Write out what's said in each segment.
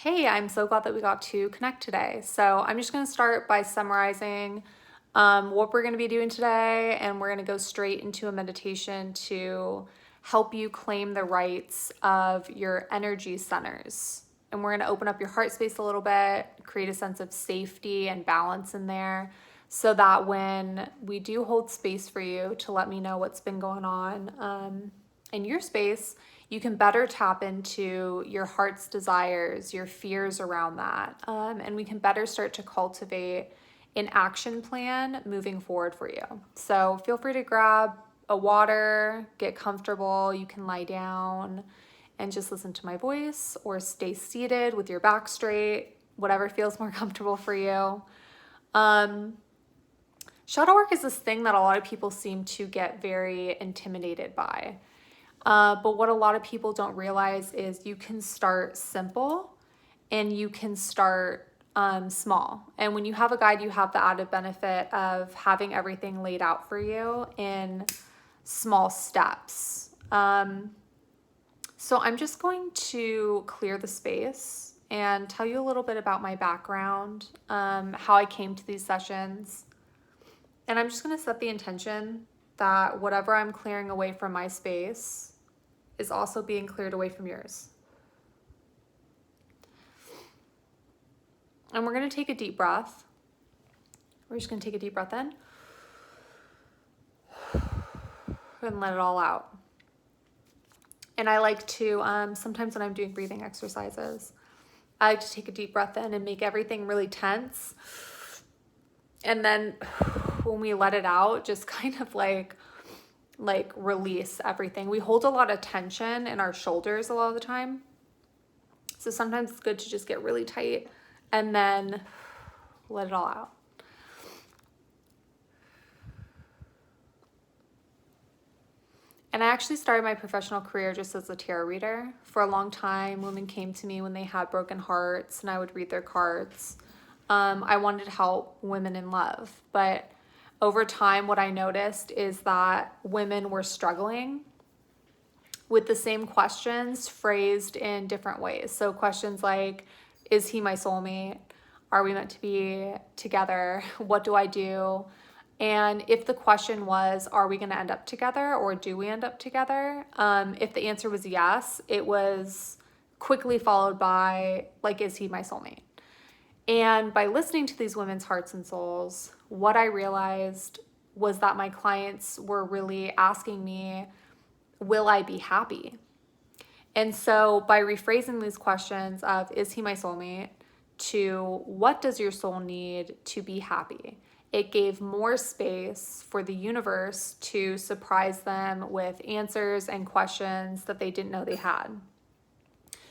Hey, I'm so glad that we got to connect today. So I'm just going to start by summarizing what we're going to be doing today, and we're going to go straight into a meditation to help you claim the rights of your energy centers. And we're going to open up your heart space a little bit, create a sense of safety and balance in there, so that when we do hold space for you to let me know what's been going on in your space, you can better tap into your heart's desires, your fears around that, and we can better start to cultivate an action plan moving forward for you. So feel free to grab a water, get comfortable. You can lie down and just listen to my voice, or stay seated with your back straight, whatever feels more comfortable for you. Shadow work is this thing that a lot of people seem to get very intimidated by. But what a lot of people don't realize is you can start simple and you can start small. And when you have a guide, you have the added benefit of having everything laid out for you in small steps. So I'm just going to clear the space and tell you a little bit about my background, how I came to these sessions. And I'm just going to set the intention that whatever I'm clearing away from my space is also being cleared away from yours. And we're going to take a deep breath. We're just going to take a deep breath in and let it all out. And I like to, sometimes when I'm doing breathing exercises, I like to take a deep breath in and make everything really tense. And then when we let it out, just kind of like release everything. We hold a lot of tension in our shoulders a lot of the time. So sometimes it's good to just get really tight and then let it all out. And I actually started my professional career just as a tarot reader. For a long time, women came to me when they had broken hearts and I would read their cards. I wanted to help women in love, but over time, what I noticed is that women were struggling with the same questions phrased in different ways. So questions like, is he my soulmate? Are we meant to be together? What do I do? And if the question was, are we going to end up together, or do we end up together? If the answer was yes, it was quickly followed by, like, is he my soulmate? And by listening to these women's hearts and souls, what I realized was that my clients were really asking me, will I be happy? And so by rephrasing these questions of, is he my soulmate, to what does your soul need to be happy, it gave more space for the universe to surprise them with answers and questions that they didn't know they had.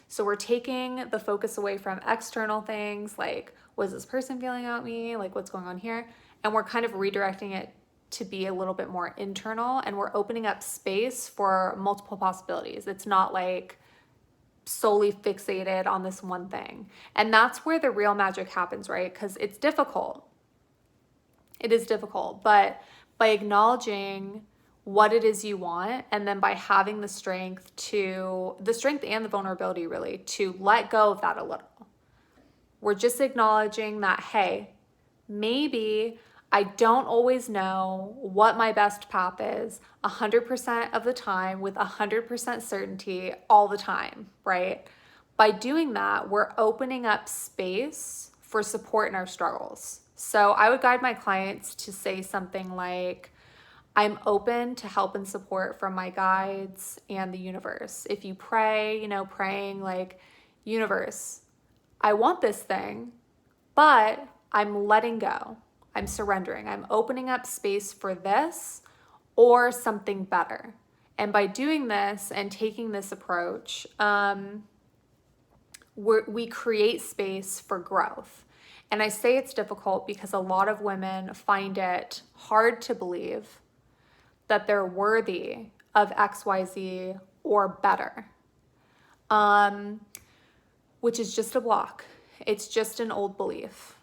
So we're taking the focus away from external things like, what's this person feeling about me? Like, what's going on here? And we're kind of redirecting it to be a little bit more internal, and we're opening up space for multiple possibilities. It's not like solely fixated on this one thing. And that's where the real magic happens, right? Because it's difficult. It is difficult, but by acknowledging what it is you want, and then by having the strength and the vulnerability really to let go of that a little. We're just acknowledging that, hey, maybe I don't always know what my best path is 100% of the time with 100% certainty all the time, right? By doing that, we're opening up space for support in our struggles. So I would guide my clients to say something like, I'm open to help and support from my guides and the universe. If you pray, praying like, universe, I want this thing, but I'm letting go. I'm surrendering. I'm opening up space for this or something better. And by doing this and taking this approach, we create space for growth. And I say it's difficult because a lot of women find it hard to believe that they're worthy of XYZ or better, which is just a block. It's just an old belief.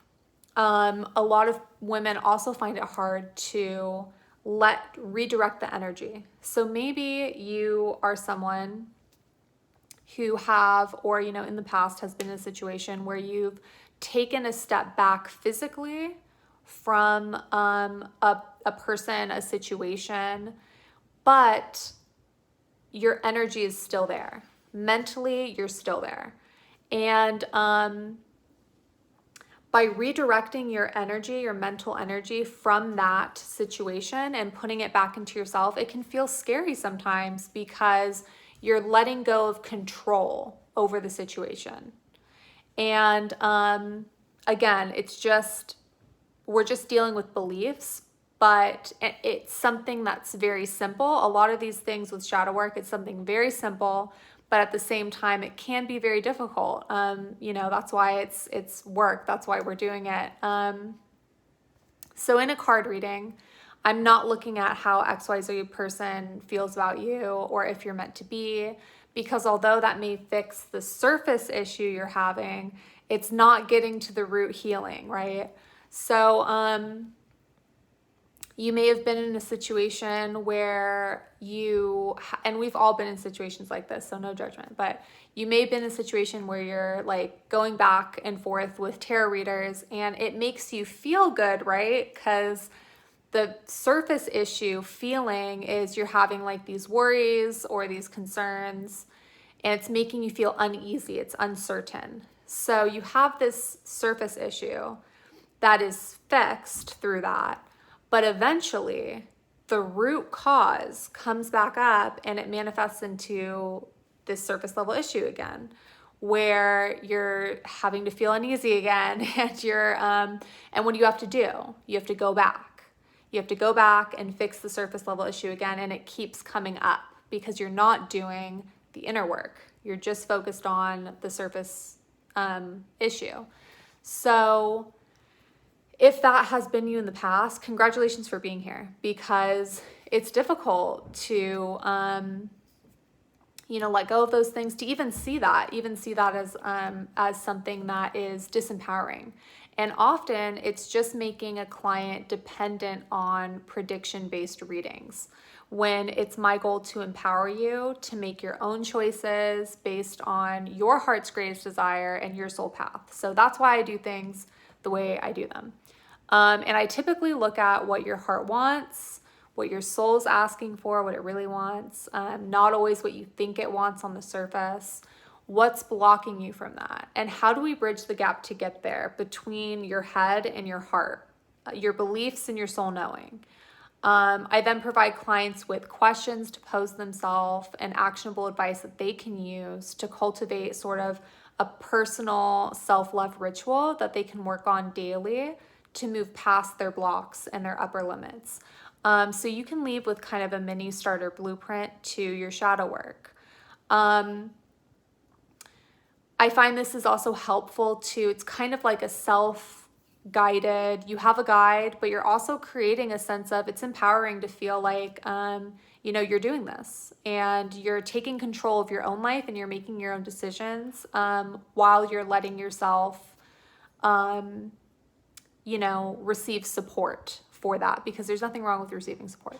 A lot of women also find it hard to redirect the energy. So maybe you are someone who have, or, in the past has been in a situation where you've taken a step back physically from a person, a situation, but your energy is still there. Mentally, you're still there. And by redirecting your energy, your mental energy from that situation and putting it back into yourself, it can feel scary sometimes because you're letting go of control over the situation. And again, we're just dealing with beliefs, but it's something that's very simple. A lot of these things with shadow work, it's something very simple, but at the same time, it can be very difficult. That's why it's work. That's why we're doing it. So in a card reading, I'm not looking at how XYZ person feels about you or if you're meant to be, because although that may fix the surface issue you're having, it's not getting to the root healing, right? So you may have been in a situation where and we've all been in situations like this, so no judgment, but you may have been in a situation where you're like going back and forth with tarot readers and it makes you feel good, right? Because the surface issue feeling is you're having like these worries or these concerns and it's making you feel uneasy, it's uncertain. So you have this surface issue that is fixed through that, but eventually the root cause comes back up and it manifests into this surface level issue again, where you're having to feel uneasy again and what do you have to do? You have to go back. You have to go back and fix the surface level issue again, and it keeps coming up because you're not doing the inner work. You're just focused on the surface issue. So if that has been you in the past, congratulations for being here, because it's difficult to, let go of those things, to even see that as something that is disempowering. And often it's just making a client dependent on prediction-based readings, when it's my goal to empower you to make your own choices based on your heart's greatest desire and your soul path. So that's why I do things the way I do them. And I typically look at what your heart wants, what your soul's asking for, what it really wants, not always what you think it wants on the surface. What's blocking you from that? And how do we bridge the gap to get there between your head and your heart, your beliefs and your soul knowing? I then provide clients with questions to pose themselves and actionable advice that they can use to cultivate sort of a personal self-love ritual that they can work on daily to move past their blocks and their upper limits. So you can leave with kind of a mini starter blueprint to your shadow work. I find this is also helpful too. It's kind of like a self-guided, you have a guide, but you're also creating a sense of, it's empowering to feel like, you're doing this and you're taking control of your own life and you're making your own decisions while you're letting yourself, receive support for that, because there's nothing wrong with receiving support.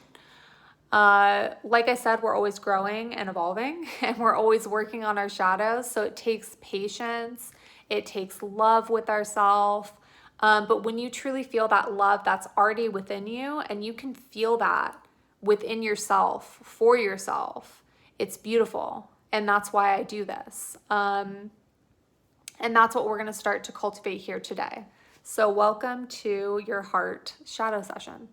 Like I said, we're always growing and evolving and we're always working on our shadows. So it takes patience. It takes love with ourselves. But when you truly feel that love that's already within you and you can feel that within yourself, for yourself, it's beautiful. And that's why I do this. And that's what we're going to start to cultivate here today. So welcome to your heart shadow session.